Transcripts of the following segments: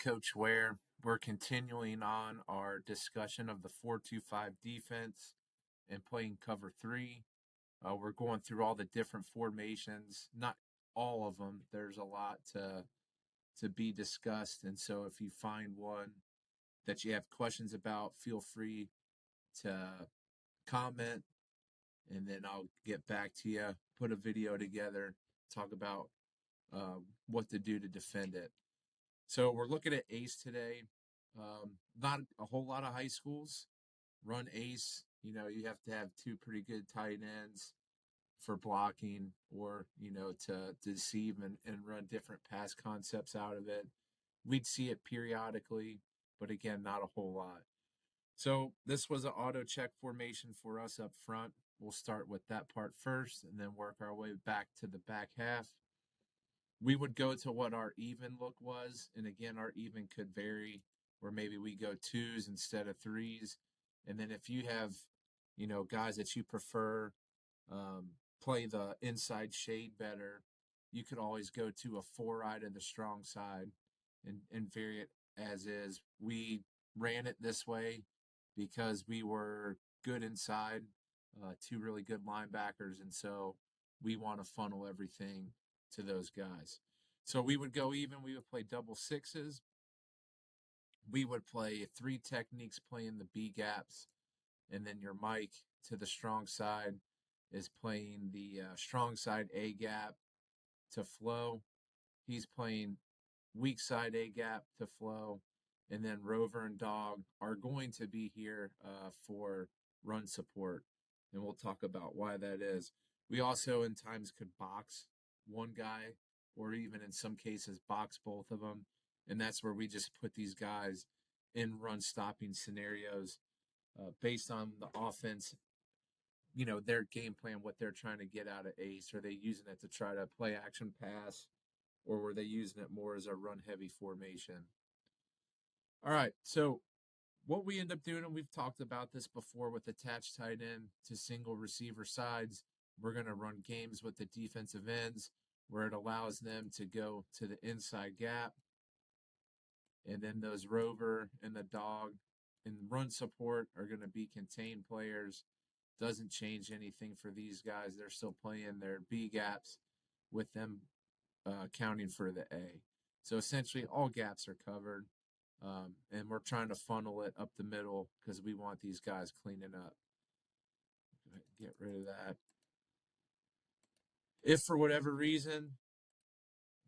Coach Ware. We're continuing on our discussion of the 4-2-5 defense and playing cover three. We're going through all the different formations, not all of them. There's a lot to be discussed. And so if you find one that you have questions about, feel free to comment and then I'll get back to you, put a video together, talk about what to do to defend it. So we're looking at ACE today. Not a whole lot of high schools run ACE. You have to have two pretty good tight ends for blocking or, to deceive and run different pass concepts out of it. We'd see it periodically, but again, not a whole lot. So this was an auto check formation for us up front. We'll start with that part first and then work our way back to the back half. We would go to what our even look was. And again, our even could vary where maybe we go twos instead of threes. And then if you have, guys that you prefer play the inside shade better, you could always go to a four eye to the strong side and vary it as is. We ran it this way because we were good inside, two really good linebackers. And so we want to funnel everything to those guys. So we would go even. We would play double sixes. We would play three techniques playing the B gaps. And then your Mike to the strong side is playing the strong side A gap to flow. He's playing weak side A gap to flow. And then Rover and Dog are going to be here for run support. And we'll talk about why that is. We also in times could box one guy or even in some cases box both of them. And that's where we just put these guys in run stopping scenarios based on the offense, their game plan, what they're trying to get out of ACE. Are they using it to try to play action pass or were they using it more as a run heavy formation? All right, so what we end up doing, and we've talked about this before with attached tight end to single receiver sides, we're going to run games with the defensive ends where it allows them to go to the inside gap. And then those Rover and the Dog and run support are going to be contained players. Doesn't change anything for these guys. They're still playing their B gaps with them counting for the A. So essentially all gaps are covered. And we're trying to funnel it up the middle because we want these guys cleaning up. Get rid of that. If for whatever reason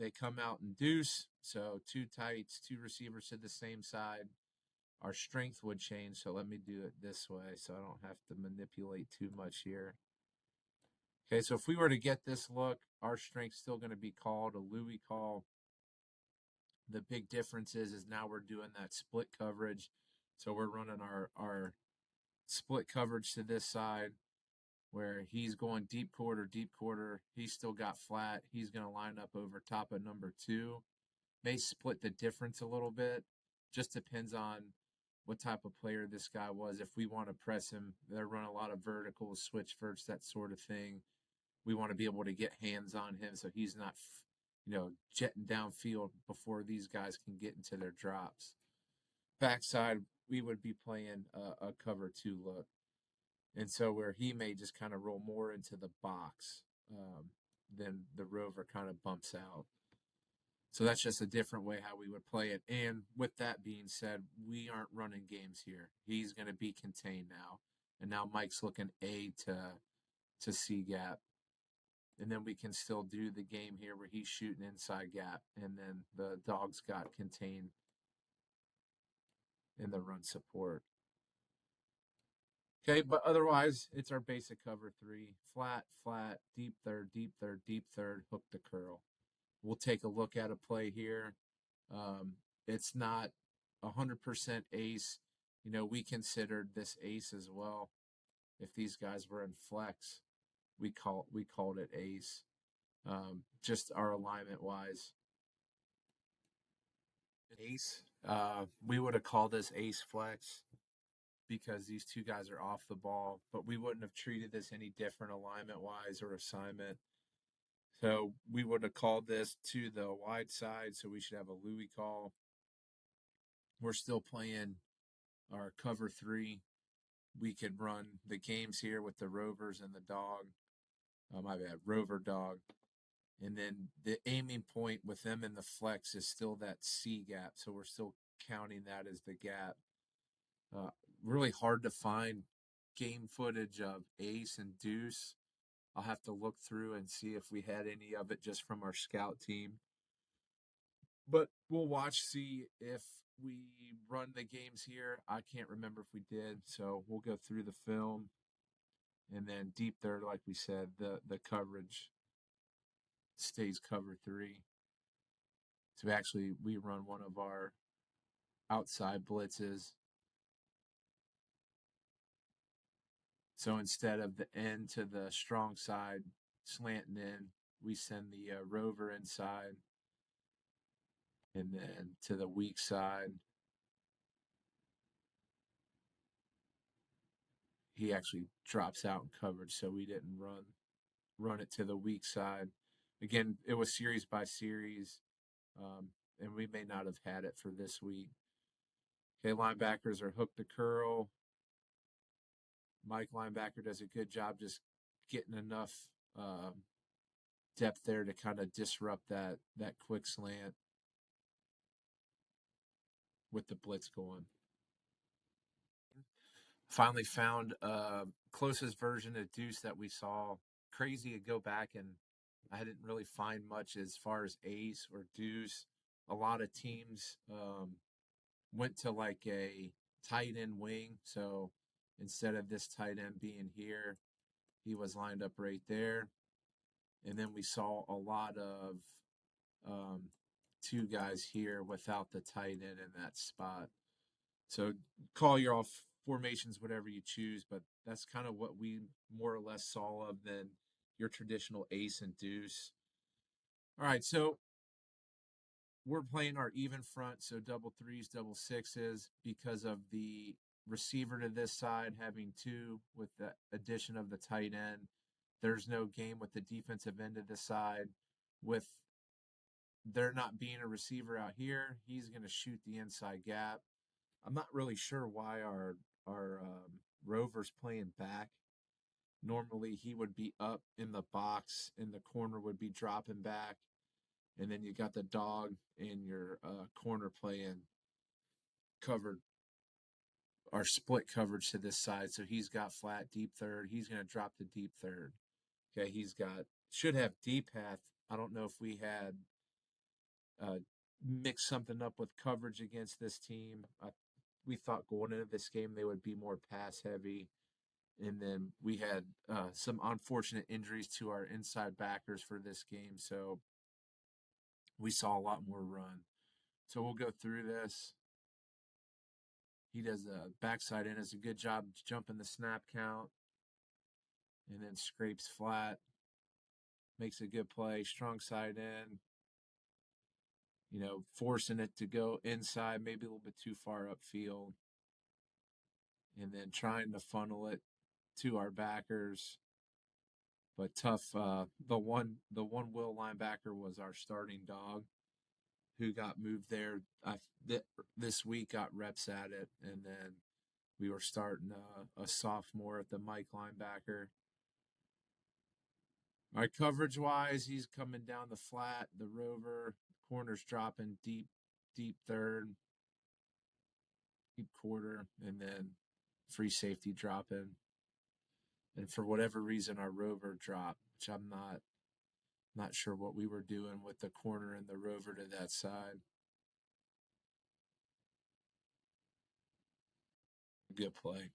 they come out in deuce, so two tights, two receivers to the same side, our strength would change. So let me do it this way so I don't have to manipulate too much here. Okay, so if we were to get this look, our strength's still going to be called a Louis call. The big difference is now we're doing that split coverage. So we're running our split coverage to this side where he's going deep quarter. He's still got flat. He's going to line up over top of number two. May split the difference a little bit. Just depends on what type of player this guy was. If we want to press him, they run a lot of verticals, switch verts, that sort of thing. We want to be able to get hands on him so he's not, jetting downfield before these guys can get into their drops. Backside, we would be playing a cover two look. And so where he may just kind of roll more into the box, then the Rover kind of bumps out. So that's just a different way how we would play it. And with that being said, we aren't running games here. He's going to be contained now. And now Mike's looking A to C gap. And then we can still do the game here where he's shooting inside gap. And then the Dog's got contained in the run support. Okay, but otherwise, it's our basic cover three. Flat, flat, deep third, hook to curl. We'll take a look at a play here. It's not 100% ace. We considered this ace as well. If these guys were in flex, we called it ace. Just our alignment wise. Ace. We would have called this ace flex because these two guys are off the ball, but we wouldn't have treated this any different alignment wise or assignment. So we would have called this to the wide side, so we should have a Louis call. We're still playing our cover three. We could run the games here with the Rovers and the dog. My bad, Rover dog. And then the aiming point with them in the flex is still that C gap. So we're still counting that as the gap. Uh, really hard to find game footage of Ace and Deuce. I'll have to look through and see if we had any of it just from our scout team. But we'll watch, see if we run the games here. I can't remember if we did. So we'll go through the film. And then deep third, like we said, the coverage stays cover three. So actually, we run one of our outside blitzes. So instead of the end to the strong side slanting in, we send the rover inside, and then to the weak side, he actually drops out in coverage, so we didn't run it to the weak side. Again, it was series by series, and we may not have had it for this week. Okay, linebackers are hook to curl. Mike linebacker does a good job just getting enough depth there to kind of disrupt that quick slant with the blitz going. Finally found closest version of Deuce that we saw. Crazy to go back, and I didn't really find much as far as Ace or Deuce. A lot of teams went to like a tight end wing. So instead of this tight end being here, he was lined up right there. And then we saw a lot of two guys here without the tight end in that spot. So call your off formations whatever you choose, but that's kind of what we more or less saw of than your traditional ace and deuce. All right, so we're playing our even front, so double threes, double sixes, because of the receiver to this side having two with the addition of the tight end. There's no game with the defensive end to this side. With there not being a receiver out here, he's going to shoot the inside gap. I'm not really sure why our Rover's playing back. Normally, he would be up in the box, and the corner would be dropping back, and then you got the dog in your corner playing covered or split coverage to this side. So he's got flat deep third. He's going to drop the deep third. Okay, he's got should have deep path. I don't know if we had uh, mixed something up with coverage against this team. We thought going into this game they would be more pass heavy. And then we had some unfortunate injuries to our inside backers for this game. So we saw a lot more run. So we'll go through this. He does a backside in, does a good job jumping the snap count. And then scrapes flat. Makes a good play. Strong side in. Forcing it to go inside, maybe a little bit too far upfield. And then trying to funnel it to our backers. But tough. The one will linebacker was our starting dog, who got moved there. This week got reps at it, and then we were starting a sophomore at the Mike linebacker. All right, coverage wise, he's coming down the flat. The rover corner's dropping deep, deep third, deep quarter, and then free safety dropping. And for whatever reason, our rover dropped, which I'm not sure what we were doing with the corner and the rover to that side. Good play.